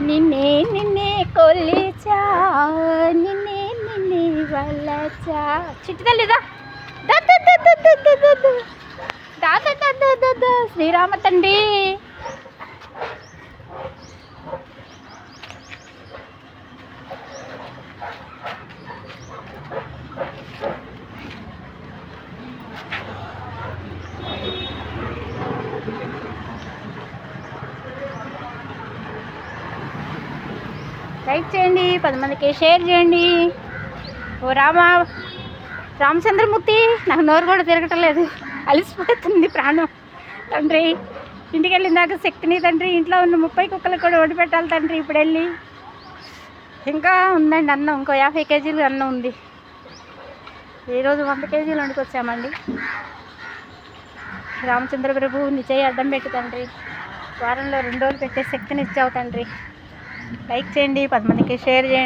నిన్నే నిన్నే కొలిచా, నిన్నే నిన్నే వలచా. చిట్టి తల్లిదా శ్రీరామ తండ్రి. లైక్ చేయండి, 10 మందికి షేర్ చేయండి. ఓ రామచంద్రమూర్తి, నాకు నోరు కూడా తిరగటం లేదు, అలసిపోతుంది ప్రాణం తండ్రి. ఇంటికి వెళ్ళిందాక శక్తిని తండ్రి. ఇంట్లో ఉన్న 30 కుక్కలకు కూడా వండి పెట్టాలి తండ్రి. ఇప్పుడు వెళ్ళి ఇంకా ఉందండి అన్నం, ఇంకో 50 కేజీలు అన్నం ఉంది. ఈరోజు 100 కేజీలు వండుకొచ్చామండి. రామచంద్ర ప్రభు నీ చేయి అడ్డం పెట్టు తండ్రి. వారంలో 2 రోజులు పెట్టే శక్తిని ఇచ్చావు తండ్రి. లైక్ చేయండి, 10 మందికి షేర్ చేయండి.